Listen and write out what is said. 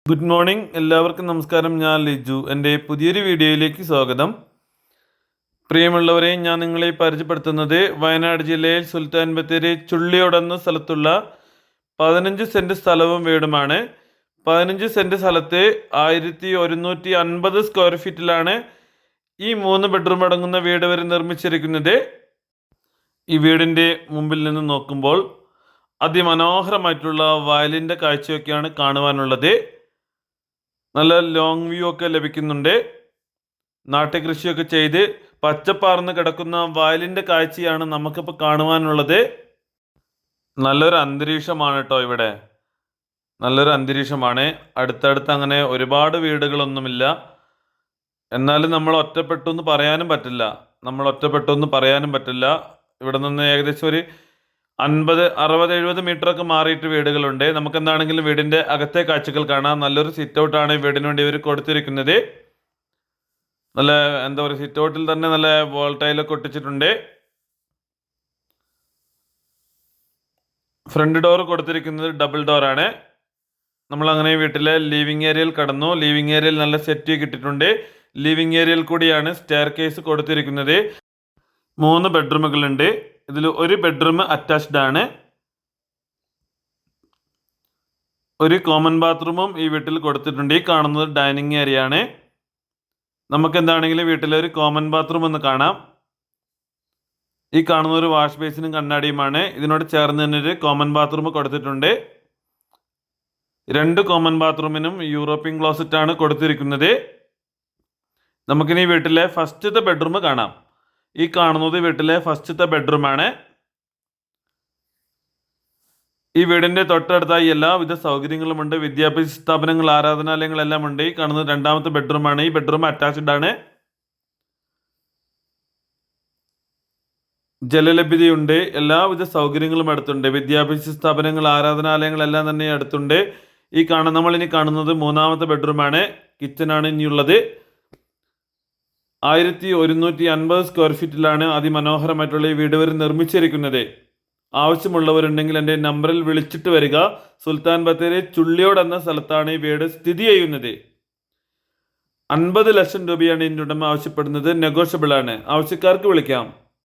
Good morning, എല്ലാവർക്കും നമസ്കാരം. ഞാൻ ലിജു. എൻ്റെ പുതിയൊരു വീഡിയോയിലേക്ക് സ്വാഗതം. പ്രിയമുള്ളവരെ, ഞാൻ നിങ്ങളെ പരിചയപ്പെടുത്തുന്നത് വയനാട് ജില്ലയിൽ സുൽത്താൻ ബത്തേരി ചുള്ളിയോട് എന്ന സ്ഥലത്തുള്ള 15 സെൻറ്റ് സ്ഥലവും വീടുമാണ്. 15 സെൻറ്റ് സ്ഥലത്ത് 1150 സ്ക്വയർ ഫീറ്റിലാണ് ഈ 3 ബെഡ്റൂം അടങ്ങുന്ന വീട് വരെ നിർമ്മിച്ചിരിക്കുന്നത്. ഈ വീടിൻ്റെ മുമ്പിൽ നിന്ന് നോക്കുമ്പോൾ അതിമനോഹരമായിട്ടുള്ള വയലിൻ്റെ കാഴ്ചയൊക്കെയാണ് കാണുവാനുള്ളത്. നല്ല ലോങ് വ്യൂ ഒക്കെ ലഭിക്കുന്നുണ്ട്. നാട്ടുകൃഷിയൊക്കെ ചെയ്ത് പച്ചപ്പാർന്ന് കിടക്കുന്ന വയലിൻ്റെ കാഴ്ചയാണ് നമുക്കിപ്പോൾ കാണുവാനുള്ളത്. നല്ലൊരു അന്തരീക്ഷമാണ് കേട്ടോ ഇവിടെ. നല്ലൊരു അന്തരീക്ഷമാണ്. അടുത്തടുത്ത് അങ്ങനെ ഒരുപാട് വീടുകളൊന്നുമില്ല. എന്നാലും നമ്മൾ ഒറ്റപ്പെട്ടു എന്ന് പറയാനും പറ്റില്ല. ഇവിടെ നിന്ന് ഏകദേശം ഒരു 50, 60, 70 മീറ്ററൊക്കെ മാറിയിട്ട് വീടുകളുണ്ട്. നമുക്ക് എന്താണെങ്കിലും വീടിൻ്റെ അകത്തെ കാഴ്ചകൾ കാണാം. നല്ലൊരു സിറ്റ് ഔട്ടാണ് വീടിന് വേണ്ടി ഇവർ കൊടുത്തിരിക്കുന്നത്. നല്ല എന്താ പറയുക, സിറ്റ് ഔട്ടിൽ തന്നെ നല്ല വോൾട്ടൈലൊക്കെ ഒട്ടിച്ചിട്ടുണ്ട്. ഫ്രണ്ട് ഡോർ കൊടുത്തിരിക്കുന്നത് ഡബിൾ ഡോറാണ്. നമ്മളങ്ങനെ വീട്ടിലെ ലിവിങ് ഏരിയയിൽ കടന്നു. ലിവിങ് ഏരിയയിൽ നല്ല സെറ്റ് കിട്ടിയിട്ടുണ്ട്. ലിവിങ് ഏരിയയിൽ കൂടിയാണ് സ്റ്റെയർ കേസ് കൊടുത്തിരിക്കുന്നത്. 3 ബെഡ്റൂമുകളുണ്ട്. ഇതിൽ ഒരു ബെഡ്റൂം അറ്റാച്ച്ഡ് ആണ്. ഒരു കോമൺ ബാത്റൂമും ഈ വീട്ടിൽ കൊടുത്തിട്ടുണ്ട്. ഈ കാണുന്നത് ഡൈനിങ് ഏരിയ ആണ്. നമുക്ക് എന്താണെങ്കിലും വീട്ടിലൊരു കോമൺ ബാത്റൂം ഒന്ന് കാണാം. ഈ കാണുന്ന ഒരു വാഷ് ബേസിനും കണ്ണാടിയുമാണ്. ഇതിനോട് ചേർന്ന് തന്നെ ഒരു കോമൺ ബാത്റൂം കൊടുത്തിട്ടുണ്ട്. 2 കോമൺ ബാത്റൂമിനും യൂറോപ്യൻ ക്ലോസറ്റ് ആണ് കൊടുത്തിരിക്കുന്നത്. നമുക്കിനി വീട്ടിലെ ഫസ്റ്റത്തെ ബെഡ്റൂം കാണാം. ഈ കാണുന്നത് വീട്ടിലെ ഫസ്റ്റത്തെ ബെഡ്റൂമാണ്. ഈ വീടിൻ്റെ തൊട്ടടുത്തായി എല്ലാവിധ സൗകര്യങ്ങളുമുണ്ട്. വിദ്യാഭ്യാസ സ്ഥാപനങ്ങൾ, ആരാധനാലയങ്ങളെല്ലാം ഉണ്ട്. ഈ കാണുന്നത് 2ാമത്തെ ബെഡ്റൂമാണ്. ഈ ബെഡ്റൂം അറ്റാച്ച്ഡ് ആണ്. ജലലഭ്യതയുണ്ട്. എല്ലാവിധ സൗകര്യങ്ങളും അടുത്തുണ്ട്. വിദ്യാഭ്യാസ സ്ഥാപനങ്ങൾ, ആരാധനാലയങ്ങളെല്ലാം തന്നെ അടുത്തുണ്ട്. നമ്മളിനി കാണുന്നത് 3ാമത്തെ ബെഡ്റൂമാണ്. കിച്ചനാണ് ഇനിയുള്ളത്. 1150 സ്ക്വയർ ഫീറ്റിലാണ് അതിമനോഹരമായിട്ടുള്ള ഈ വീട് വരെ നിർമ്മിച്ചിരിക്കുന്നത്. ആവശ്യമുള്ളവരുണ്ടെങ്കിൽ എൻ്റെ നമ്പറിൽ വിളിച്ചിട്ട് വരിക. സുൽത്താൻ ബത്തേരി ചുള്ളിയോട് എന്ന സ്ഥലത്താണ് ഈ വീട് സ്ഥിതി ചെയ്യുന്നത്. 50 ലക്ഷം രൂപയാണ് ഇതിൻ്റെ ഉടമ ആവശ്യപ്പെടുന്നത്. നെഗോഷ്യബിൾ ആണ്. ആവശ്യക്കാർക്ക് വിളിക്കാം.